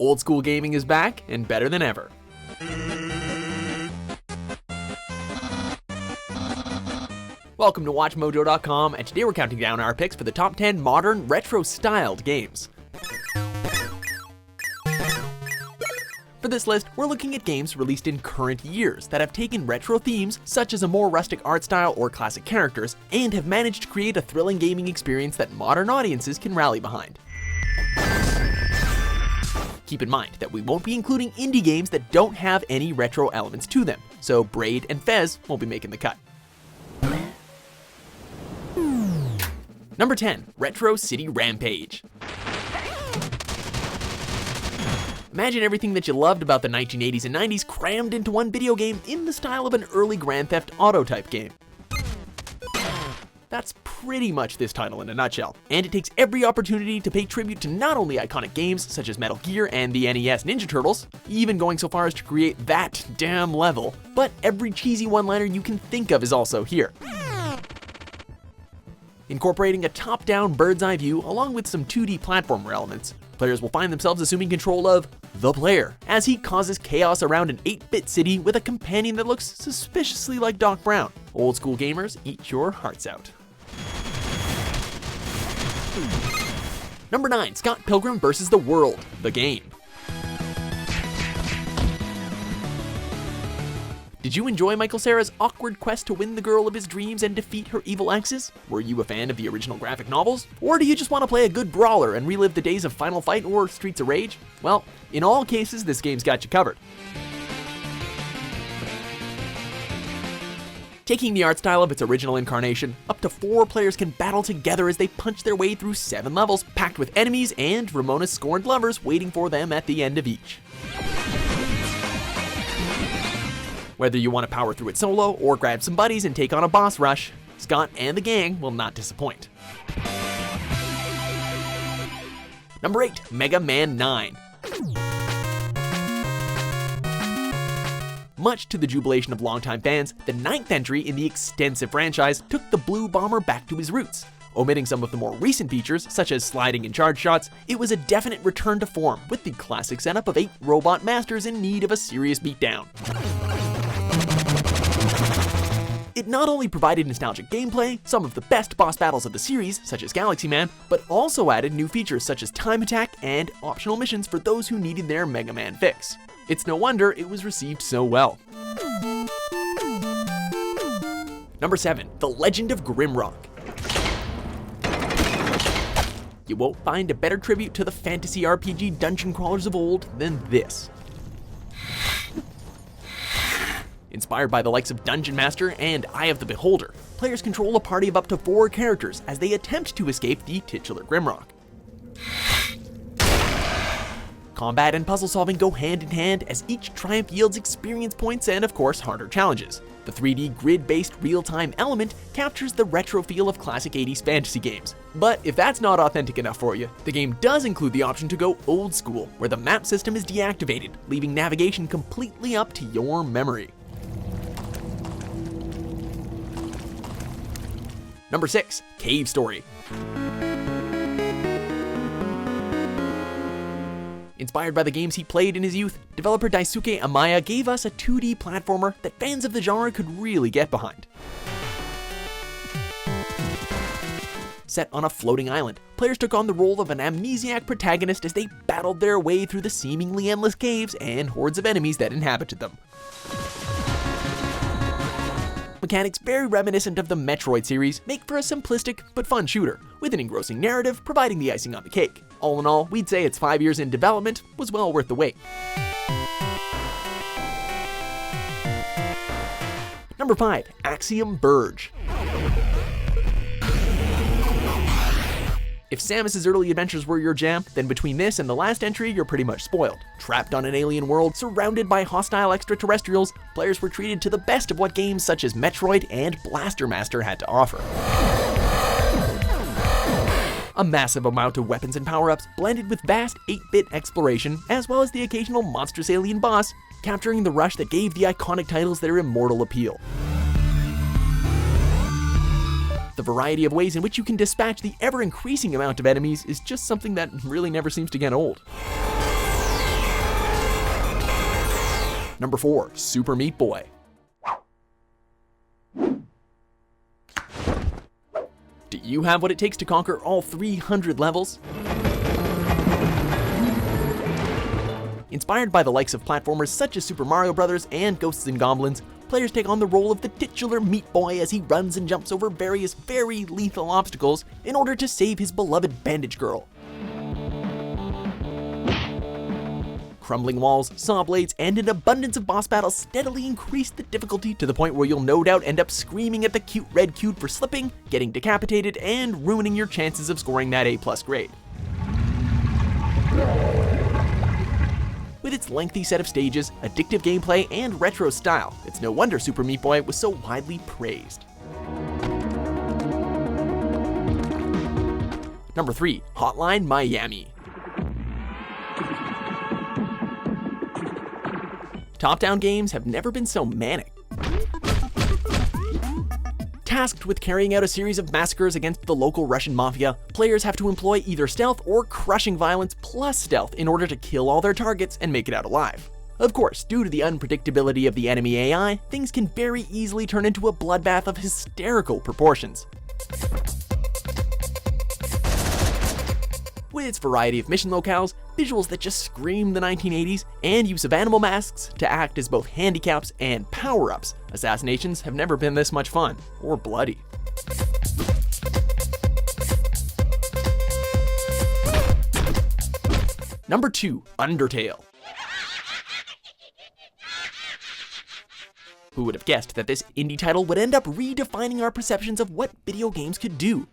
Old school gaming is back and better than ever. Welcome to WatchMojo.com, and today we're counting down our picks for the top 10 modern, retro-styled games. For this list, we're looking at games released in current years that have taken retro themes, such as a more rustic art style or classic characters, and have managed to create a thrilling gaming experience that modern audiences can rally behind. Keep in mind that we won't be including indie games that don't have any retro elements to them, so Braid and Fez won't be making the cut. Number 10, Retro City Rampage. Imagine everything that you loved about the 1980s and 90s crammed into one video game in the style of an early Grand Theft Auto type game. That's pretty much this title in a nutshell, and it takes every opportunity to pay tribute to not only iconic games such as Metal Gear and the NES Ninja Turtles, even going so far as to create that damn level, but every cheesy one-liner you can think of is also here. Incorporating a top-down bird's-eye view along with some 2D platformer elements, players will find themselves assuming control of the player as he causes chaos around an 8-bit city with a companion that looks suspiciously like Doc Brown. Old school gamers, eat your hearts out. Number 9, Scott Pilgrim vs. the World, the game. Did you enjoy Michael Cera's awkward quest to win the girl of his dreams and defeat her evil exes? Were you a fan of the original graphic novels? Or do you just want to play a good brawler and relive the days of Final Fight or Streets of Rage? Well, in all cases, this game's got you covered. Taking the art style of its original incarnation, up to 4 players can battle together as they punch their way through 7 levels, packed with enemies and Ramona's scorned lovers waiting for them at the end of each. Whether you want to power through it solo or grab some buddies and take on a boss rush, Scott and the gang will not disappoint. Number 8, Mega Man 9. Much to the jubilation of longtime fans, the 9th entry in the extensive franchise took the Blue Bomber back to his roots. Omitting some of the more recent features, such as sliding and charge shots, it was a definite return to form, with the classic setup of 8 robot masters in need of a serious beatdown. It not only provided nostalgic gameplay, some of the best boss battles of the series, such as Galaxy Man, but also added new features such as time attack and optional missions for those who needed their Mega Man fix. It's no wonder it was received so well. Number 7, The Legend of Grimrock. You won't find a better tribute to the fantasy RPG dungeon crawlers of old than this. Inspired by the likes of Dungeon Master and Eye of the Beholder, players control a party of up to 4 characters as they attempt to escape the titular Grimrock. Combat and puzzle solving go hand in hand as each triumph yields experience points and, of course, harder challenges. The 3D grid-based real-time element captures the retro feel of classic 80s fantasy games. But if that's not authentic enough for you, the game does include the option to go old school, where the map system is deactivated, leaving navigation completely up to your memory. Number 6, Cave Story. Inspired by the games he played in his youth, developer Daisuke Amaya gave us a 2D platformer that fans of the genre could really get behind. Set on a floating island, players took on the role of an amnesiac protagonist as they battled their way through the seemingly endless caves and hordes of enemies that inhabited them. Mechanics very reminiscent of the Metroid series make for a simplistic but fun shooter, with an engrossing narrative providing the icing on the cake. All in all, we'd say its 5 years in development was well worth the wait. Number 5, Axiom Verge. If Samus's early adventures were your jam, then between this and the last entry, you're pretty much spoiled. Trapped on an alien world, surrounded by hostile extraterrestrials, players were treated to the best of what games such as Metroid and Blaster Master had to offer. A massive amount of weapons and power-ups, blended with vast 8-bit exploration, as well as the occasional monstrous alien boss, capturing the rush that gave the iconic titles their immortal appeal. The variety of ways in which you can dispatch the ever-increasing amount of enemies is just something that really never seems to get old. Number 4. Super Meat Boy. Do you have what it takes to conquer all 300 levels? Inspired by the likes of platformers such as Super Mario Bros. And Ghosts and Goblins, players take on the role of the titular Meat Boy as he runs and jumps over various very lethal obstacles in order to save his beloved Bandage Girl. Crumbling walls, saw blades, and an abundance of boss battles steadily increase the difficulty to the point where you'll no doubt end up screaming at the cute red cube for slipping, getting decapitated, and ruining your chances of scoring that A+ grade. With its lengthy set of stages, addictive gameplay, and retro style, it's no wonder Super Meat Boy was so widely praised. Number 3. Hotline Miami. Top-down games have never been so manic. Tasked with carrying out a series of massacres against the local Russian mafia, players have to employ either stealth or crushing violence plus stealth in order to kill all their targets and make it out alive. Of course, due to the unpredictability of the enemy AI, things can very easily turn into a bloodbath of hysterical proportions. With its variety of mission locales, visuals that just scream the 1980s, and use of animal masks to act as both handicaps and power-ups, assassinations have never been this much fun, or bloody. Number 2. Undertale. Who would have guessed that this indie title would end up redefining our perceptions of what video games could do?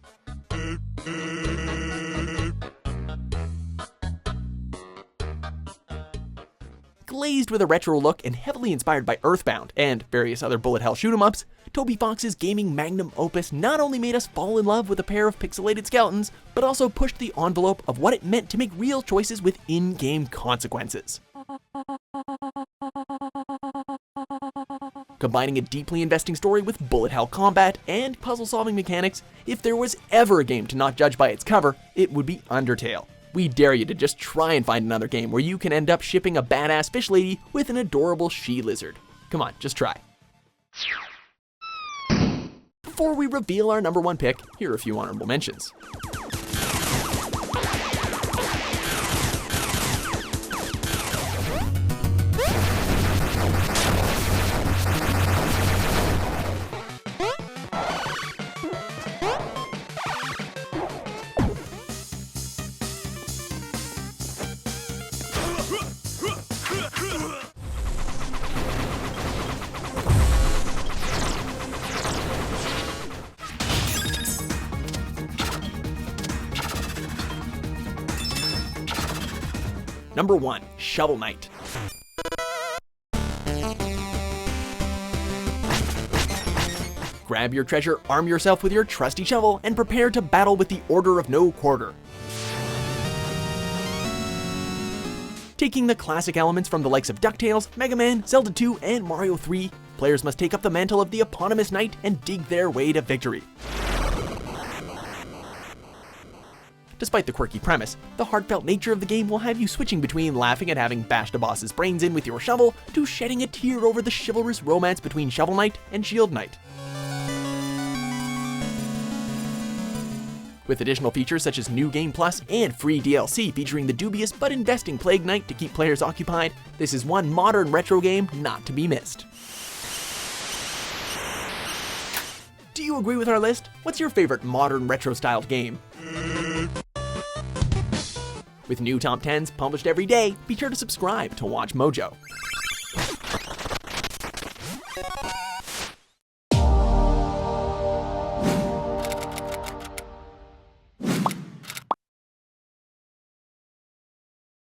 Glazed with a retro look and heavily inspired by Earthbound and various other bullet hell shoot-'em-ups, Toby Fox's gaming magnum opus not only made us fall in love with a pair of pixelated skeletons, but also pushed the envelope of what it meant to make real choices with in-game consequences. Combining a deeply investing story with bullet hell combat and puzzle-solving mechanics, if there was ever a game to not judge by its cover, it would be Undertale. We dare you to just try and find another game where you can end up shipping a badass fish lady with an adorable she-lizard. Come on, just try. Before we reveal our number 1 pick, here are a few honorable mentions. Number 1. Shovel Knight. Grab your treasure, arm yourself with your trusty shovel, and prepare to battle with the Order of No Quarter. Taking the classic elements from the likes of DuckTales, Mega Man, Zelda 2, and Mario 3, players must take up the mantle of the eponymous knight and dig their way to victory. Despite the quirky premise, the heartfelt nature of the game will have you switching between laughing at having bashed a boss's brains in with your shovel to shedding a tear over the chivalrous romance between Shovel Knight and Shield Knight. With additional features such as New Game Plus and free DLC featuring the dubious but investing Plague Knight to keep players occupied, this is one modern retro game not to be missed. Do you agree with our list? What's your favorite modern retro-styled game? With new top 10s published every day, be sure to subscribe to Watch Mojo.